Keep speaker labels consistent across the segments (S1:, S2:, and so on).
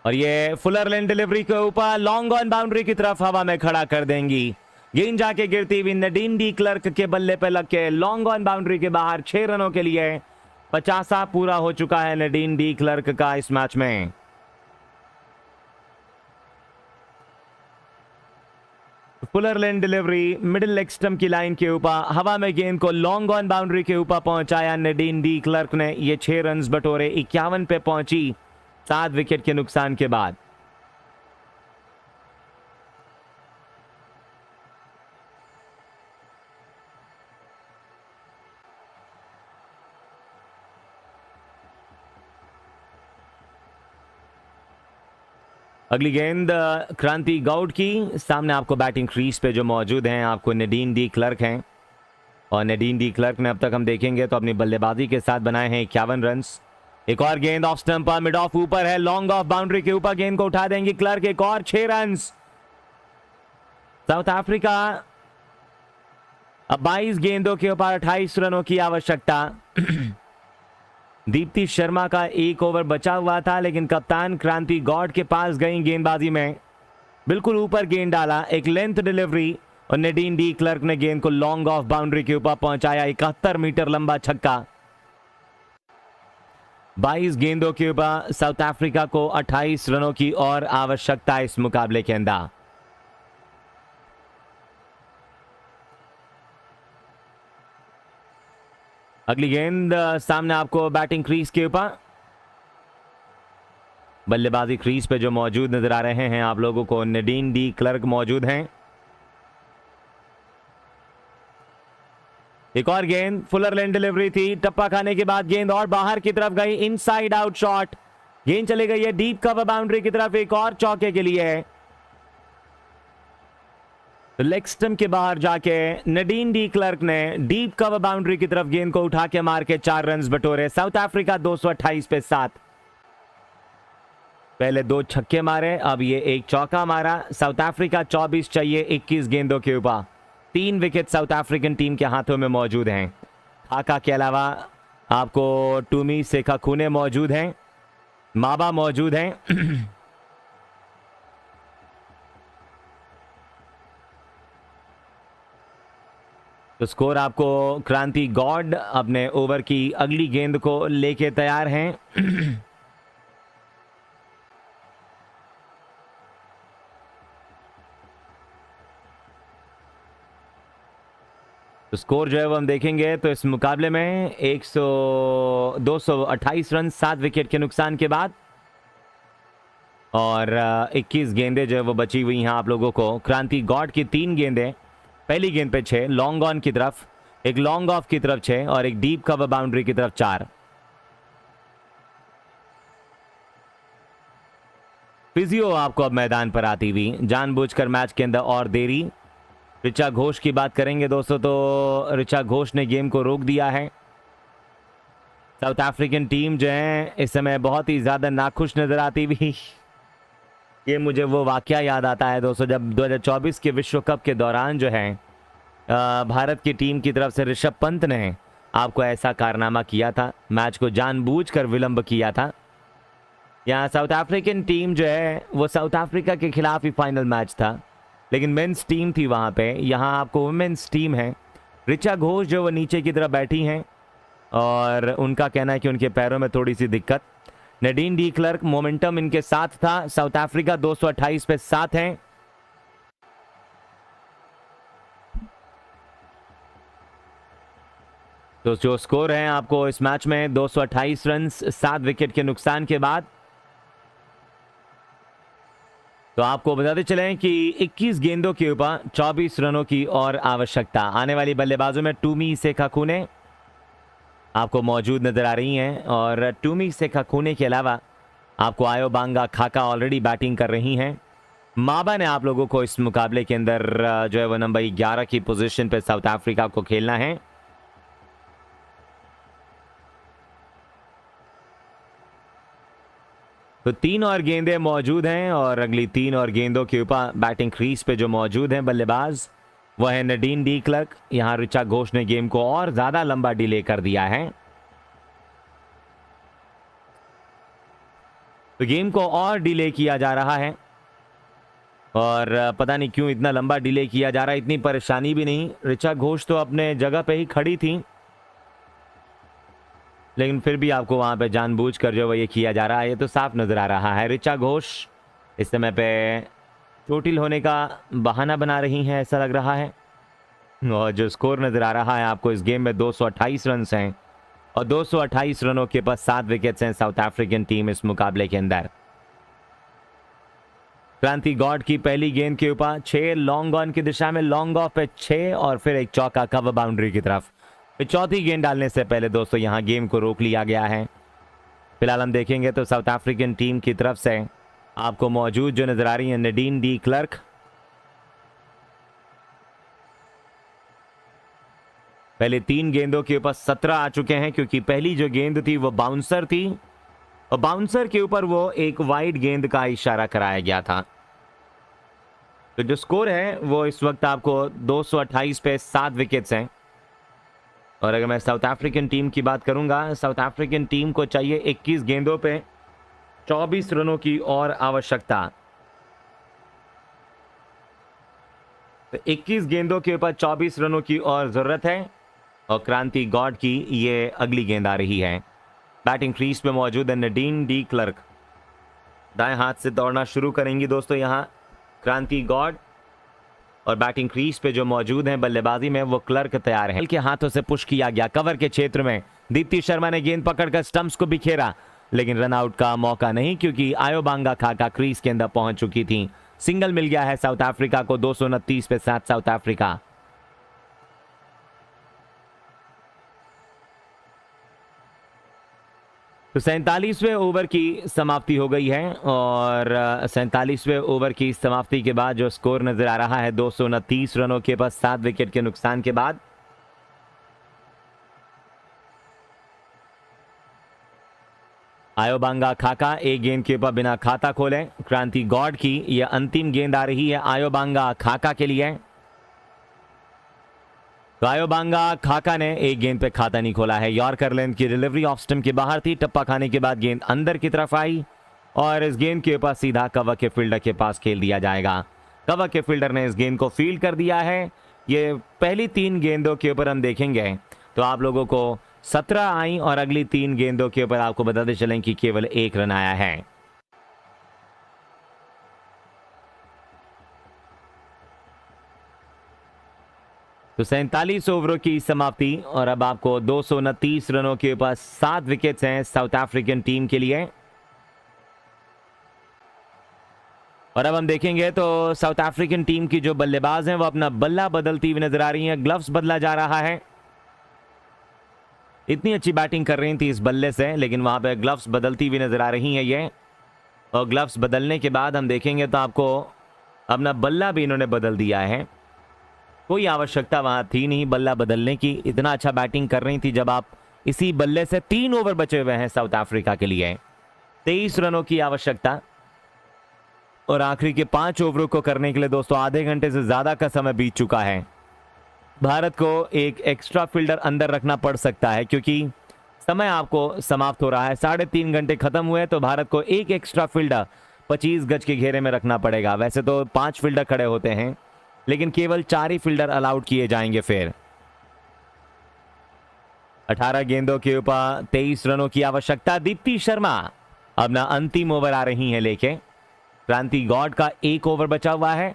S1: और ये फुलरलैंड डिलीवरी के ऊपर लॉन्ग ऑन बाउंड्री की तरफ हवा में खड़ा कर देंगी। गेंद जाके गिरती हुई नडीन डी क्लर्क के बल्ले पे लग के लॉन्ग ऑन बाउंड्री के बाहर 6 रनों के लिए 50 पूरा हो चुका है नडीन डी क्लर्क का इस मैच में। फुलरलैंड डिलीवरी मिडिल लेग स्टंप की लाइन के ऊपर हवा में गेंद को लॉन्ग ऑन बाउंड्री के ऊपर पहुंचाया नडीन डी क्लर्क ने। ये 6 रन बटोरे, 51 पे पहुंची 7 विकेट के नुकसान के बाद। अगली गेंद क्रांति गौड़ की। सामने आपको बैटिंग क्रीज पे जो मौजूद हैं आपको नडीन डी क्लर्क हैं। और नडीन डी क्लर्क ने अब तक हम देखेंगे तो अपनी बल्लेबाजी के साथ बनाए हैं 51 रन। एक और गेंद ऑफ स्टंप पर, मिड ऑफ ऊपर है, लॉन्ग ऑफ बाउंड्री के ऊपर गेंद को उठा देंगी क्लर्क। एक और 6 रन। साउथ अफ्रीका अब 22 गेंदों के ऊपर 28 रनों की आवश्यकता। दीप्ति शर्मा का एक ओवर बचा हुआ था, लेकिन कप्तान क्रांति गौड़ के पास गई गेंदबाजी में, बिल्कुल ऊपर गेंद डाला, एक लेंथ डिलीवरी और नडीन डी क्लर्क ने गेंद को लॉन्ग ऑफ बाउंड्री के ऊपर पहुंचाया। 71 मीटर लंबा छक्का। 22 गेंदों के ऊपर साउथ अफ्रीका को 28 रनों की और आवश्यकता इस मुकाबले के अंदर। अगली गेंद सामने आपको बैटिंग क्रीज के ऊपर, बल्लेबाजी क्रीज पे जो मौजूद नजर आ रहे हैं आप लोगों को नडीन डी क्लर्क मौजूद हैं। एक और गेंद फुलरलैंड डिलीवरी थी, टप्पा खाने के बाद गेंद और बाहर की तरफ गई, इनसाइड आउट शॉट। गेंद चली गई है डीप कवर बाउंड्री की तरफ, एक और चौके के लिए। लेग स्टंप के बाहर जाके नडीन डी क्लर्क ने डीप कवर बाउंड्री की तरफ गेंद को उठा के मार के 4 रन बटोरे। साउथ अफ्रीका 228 पे 7। पहले 2 छक्के मारे, अब ये एक चौका मारा। साउथ अफ्रीका 24 चाहिए 21 गेंदों के ऊपर। 3 विकेट साउथ अफ्रीकन टीम के हाथों में मौजूद हैं। खाका के अलावा आपको टूमी सेखाखूने मौजूद हैं, माबा मौजूद हैं। तो स्कोर आपको क्रांति गौड़ अपने ओवर की अगली गेंद को लेके तैयार हैं। तो स्कोर जो है वो हम देखेंगे तो इस मुकाबले में 228 रन 7 विकेट के नुकसान के बाद और 21 गेंदें जो है वो बची हुई हैं आप लोगों को। क्रांति गौड़ की 3 गेंदें, पहली गेंद पे 6, लॉन्ग ऑन की तरफ, एक लॉन्ग ऑफ की तरफ 6 और एक डीप कवर बाउंड्री की तरफ 4। फिजियो आपको अब मैदान पर आती हुई जानबूझकर मैच के अंदर और देरी। ऋचा घोष की बात करेंगे दोस्तों तो ऋचा घोष ने गेम को रोक दिया है। साउथ अफ्रीकन टीम जो है इस समय बहुत ही ज्यादा नाखुश नजर आती हुई। ये मुझे वो वाकया याद आता है दोस्तों जब 2024 के विश्व कप के दौरान जो है भारत की टीम की तरफ से ऋषभ पंत ने आपको ऐसा कारनामा किया था, मैच को जानबूझकर विलंब किया था। यहाँ साउथ अफ्रीकन टीम जो है वो साउथ अफ्रीका के खिलाफ ही फाइनल मैच था, लेकिन मेंस टीम थी वहाँ पे। यहाँ आपको वुमेन्स टीम है। ऋचा घोष जो वो नीचे की तरफ बैठी हैं और उनका कहना है कि उनके पैरों में थोड़ी सी दिक्कत। नडीन डी क्लर्क मोमेंटम इनके साथ था। साउथ अफ्रीका 228 पे 7 हैं। तो जो स्कोर है आपको इस मैच में 228 रन 7 विकेट के नुकसान के बाद। तो आपको बताते चलें कि 21 गेंदों के ऊपर 24 रनों की और आवश्यकता। आने वाली बल्लेबाजों में टूमी सेखाखूने आपको मौजूद नजर आ रही हैं और टूमी सेखाखूने के अलावा आपको आयोबांगा खाका ऑलरेडी बैटिंग कर रही हैं। माबा ने आप लोगों को इस मुकाबले के अंदर जो है वो नंबर 11 की पोजीशन पे साउथ अफ्रीका को खेलना है। तो 3 और गेंदें मौजूद हैं और अगली 3 और गेंदों के ऊपर बैटिंग क्रीज पे जो मौजूद हैं बल्लेबाज वह है नडीन डी क्लर्क। यहां ऋचा घोष ने गेम को और ज्यादा लंबा डिले कर दिया है। तो गेम को और डिले किया जा रहा है और पता नहीं क्यों इतना लंबा डिले किया जा रहा है। इतनी परेशानी भी नहीं, ऋचा घोष तो अपने जगह पे ही खड़ी थी, लेकिन फिर भी आपको वहां पे जानबूझकर जो ये किया जा रहा है, ये तो साफ नजर आ रहा है। ऋचा घोष इस समय पे चोटिल होने का बहाना बना रही हैं, ऐसा लग रहा है। और जो स्कोर नजर आ रहा है आपको इस गेम में 228 रन हैं और 228 रनों के पास 7 विकेट्स हैं साउथ अफ्रीकन टीम इस मुकाबले के अंदर। क्रांति गॉड की पहली गेंद के ऊपर 6 लॉन्ग ऑन की दिशा में, लॉन्ग ऑफ पे 6 और फिर एक चौका कवर बाउंड्री की तरफ। फिर चौथी गेंद डालने से पहले दोस्तों यहां गेम को रोक लिया गया है। फिलहाल हम देखेंगे तो साउथ अफ्रीकन टीम की तरफ से आपको मौजूद जो नजर आ रही है नडीन डी क्लर्क, पहले 3 गेंदों के ऊपर 17 आ चुके हैं, क्योंकि पहली जो गेंद थी वो बाउंसर थी और बाउंसर के ऊपर वो एक वाइड गेंद का इशारा कराया गया था। तो जो स्कोर है वो इस वक्त आपको 228 पे 7 विकेट्स हैं। और अगर मैं साउथ अफ्रीकन टीम की बात करूंगा, साउथ अफ्रीकन टीम को चाहिए 21 गेंदों पे 24 रनों की और आवश्यकता। तो 21 गेंदों के ऊपर 24 रनों की और जरूरत है और क्रांति गॉड की ये अगली गेंद आ रही है। बैटिंग क्रीज पे मौजूद है नडीन डी क्लर्क, दाएं हाथ से दौड़ना शुरू करेंगी दोस्तों यहां क्रांति गॉड, और बैटिंग क्रीज पे जो मौजूद हैं बल्लेबाजी में वो क्लर्क तैयार है। के हाथों से पुश किया गया कवर के क्षेत्र में, दीप्ति शर्मा ने गेंद पकड़कर स्टंप्स को बिखेरा, लेकिन रन आउट का मौका नहीं, क्योंकि आयोबांगा खाका क्रीज के अंदर पहुंच चुकी थी। सिंगल मिल गया है साउथ अफ्रीका को, 229 पे 7 साउथ अफ्रीका। तो 47वें ओवर की समाप्ति हो गई है और 47वें ओवर की समाप्ति के बाद जो स्कोर नजर आ रहा है 229 रनों के पास 7 विकेट के नुकसान के बाद। आयोबांगा खाका एक गेंद के ऊपर बिना खाता खोले, क्रांति गॉड की यह अंतिम गेंद आ रही है आयोबांगा खाका के लिए। तो आयोबांगा खाका ने एक गेंद पे खाता नहीं खोला है। यॉर्कर लेंथ की डिलीवरी ऑफ स्टंप के बाहर थी, टप्पा खाने के बाद गेंद अंदर की तरफ आई और इस गेंद के ऊपर सीधा कवर के फील्डर के पास खेल दिया जाएगा। कवर के फील्डर ने इस गेंद को फील्ड कर दिया है। ये पहली 3 गेंदों के ऊपर हम देखेंगे तो आप लोगों को 17 आई और अगली 3 गेंदों के ऊपर आपको बताते चलें कि केवल 1 रन आया है। तो 47 ओवरों की समाप्ति और अब आपको 229 रनों के ऊपर 7 विकेट्स हैं साउथ अफ्रीकन टीम के लिए। और अब हम देखेंगे तो साउथ अफ्रीकन टीम की जो बल्लेबाज हैं वो अपना बल्ला बदलती हुई नजर आ रही हैं। ग्लव्स बदला जा रहा है, इतनी अच्छी बैटिंग कर रही थी इस बल्ले से, लेकिन वहां पे ग्लव्स बदलती हुई नजर आ रही हैं ये। और ग्लव्स बदलने के बाद हम देखेंगे तो आपको अपना बल्ला भी इन्होंने बदल दिया है। कोई आवश्यकता वहां थी नहीं बल्ला बदलने की, इतना अच्छा बैटिंग कर रही थी जब आप इसी बल्ले से 3 ओवर बचे हुए हैं साउथ अफ्रीका के लिए। 23 रनों की आवश्यकता और आखिरी के 5 ओवरों को करने के लिए दोस्तों आधे घंटे से ज्यादा का समय बीत चुका है। भारत को एक एक्स्ट्रा फील्डर अंदर रखना पड़ सकता है, क्योंकि समय आपको समाप्त हो रहा है। 3.5 घंटे खत्म हुए तो भारत को एक एक्स्ट्रा फील्डर 25 गज के घेरे में रखना पड़ेगा। वैसे तो 5 फील्डर खड़े होते हैं, लेकिन केवल 4 ही फील्डर अलाउड किए जाएंगे। फिर 18 गेंदों के ऊपर 23 रनों की आवश्यकता। दीप्ति शर्मा अपना अंतिम ओवर आ रही हैं लेके। क्रांति गॉड का 1 ओवर बचा हुआ है,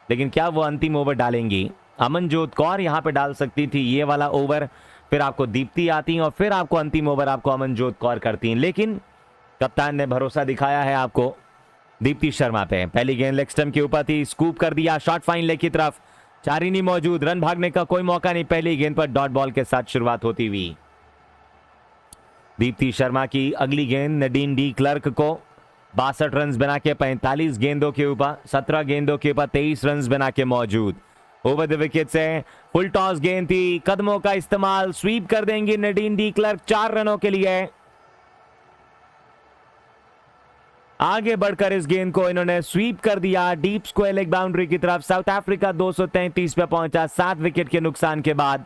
S1: लेकिन क्या वो अंतिम ओवर डालेंगी? अमनजोत कौर यहां पे डाल सकती थी ये वाला ओवर, फिर आपको दीप्ति आती और फिर आपको अंतिम ओवर आपको अमनजोत कौर करती, लेकिन कप्तान ने भरोसा दिखाया है आपको दीप्ति शर्मा पे। पहली गेंद लेग स्टंप के ऊपर थी, स्कूप कर दिया शॉर्ट फाइन लेग की तरफ। चारिनी मौजूद, रन भागने का कोई मौका नहीं। पहली गेंद पर डॉट बॉल के साथ शुरुआत होती हुई दीप्ति शर्मा की अगली गेंद नडीन डी क्लर्क को 62 रन बना के 45 गेंदों के ऊपर 17 गेंदों के ऊपर 23 रन बना के मौजूद। ओवर द विकेट से फुल टॉस गेंद थी, कदमों का इस्तेमाल, स्वीप कर देंगे नडीन डी क्लर्क 4 रनों के लिए। आगे बढ़कर इस गेंद को इन्होंने स्वीप कर दिया डीप स्क्वायर लेग बाउंड्री की तरफ। साउथ अफ्रीका 233 पे पहुंचा 7 विकेट के नुकसान के बाद।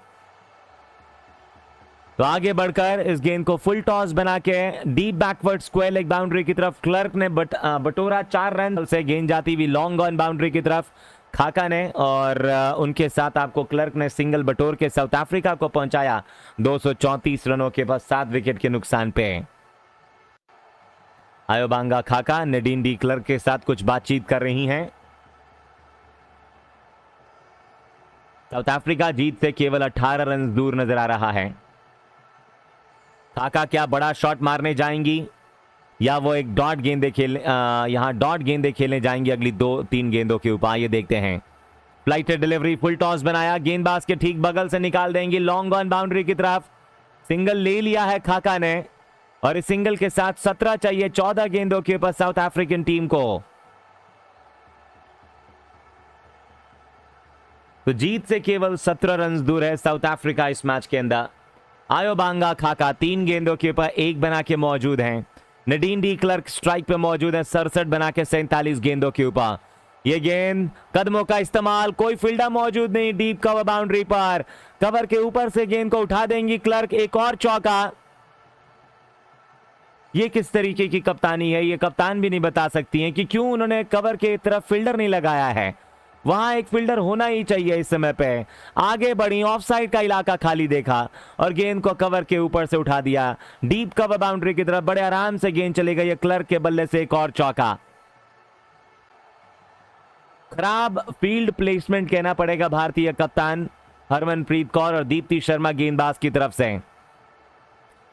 S1: तो आगे बढ़कर इस गेंद को फुल टॉस बना के deep backward square leg boundary की तरफ क्लर्क ने बटोरा 4 रन से गेंद जाती हुई लॉन्ग ऑन बाउंड्री की तरफ खाका ने, और उनके साथ आपको क्लर्क ने सिंगल बटोर के साउथ अफ्रीका को पहुंचाया 234 रनों के बाद 7 विकेट के नुकसान पे। आयोबांगा खाका नेडीन डी क्लर्क के साथ कुछ बातचीत कर रही हैं। साउथ अफ्रीका जीत से केवल 18 रन दूर नजर आ रहा है। खाका क्या बड़ा शॉट मारने जाएंगी या वो एक डॉट गेंदे यहां डॉट गेंदे खेलने जाएंगी अगली 2-3 गेंदों के ऊपर, ये देखते हैं। फ्लाइटेड डिलीवरी, फुल टॉस बनाया, गेंदबाज के ठीक बगल से निकाल देंगी लॉन्ग ऑन बाउंड्री की तरफ। सिंगल ले लिया है खाका ने, और इस सिंगल के साथ 17 चाहिए 14 गेंदों के ऊपर साउथ अफ्रीकन टीम को। तो जीत से केवल 17 रन दूर है साउथ अफ्रीका इस मैच के अंदर। आयोबांगा खाका 3 गेंदों के ऊपर 1 बना के मौजूद हैं। नडीन डी क्लर्क स्ट्राइक पे मौजूद है 67 बना के 47 गेंदों के ऊपर। ये गेंद कदमों का इस्तेमाल, कोई फील्डर मौजूद नहीं डीप कवर बाउंड्री पर, कवर के ऊपर से गेंद को उठा देंगी क्लर्क। एक और चौका। ये किस तरीके की कप्तानी है, ये कप्तान भी नहीं बता सकती हैं कि क्यों उन्होंने कवर के तरफ फील्डर नहीं लगाया है। वहां एक फील्डर होना ही चाहिए इस समय पे। आगे बढ़ी, ऑफसाइड का इलाका खाली देखा और गेंद को कवर के ऊपर से उठा दिया डीप कवर बाउंड्री की तरफ। बड़े आराम से गेंद चली गई। क्लर्क के बल्ले से एक और चौका। खराब फील्ड प्लेसमेंट कहना पड़ेगा भारतीय कप्तान हरमनप्रीत कौर और दीप्ति शर्मा गेंदबाज की तरफ से।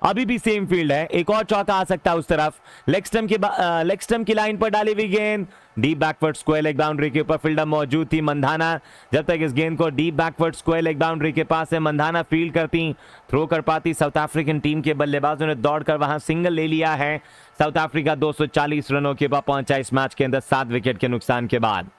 S1: अभी भी सेम फील्ड है, एक और चौका आ सकता है उस तरफ। लेग स्टंप की लाइन पर डाली हुई गेंद deep backward square leg boundary के ऊपर फील्डर मौजूद थी मंधाना। जब तक इस गेंद को deep backward square leg boundary के पास से मंधाना फील्ड करती, थ्रो कर पाती, साउथ अफ्रीकन टीम के बल्लेबाजों ने दौड़कर वहां सिंगल ले लिया है। साउथ अफ्रीका 240 रनों के बाद पहुंचा इस मैच के अंदर 7 विकेट के नुकसान के बाद।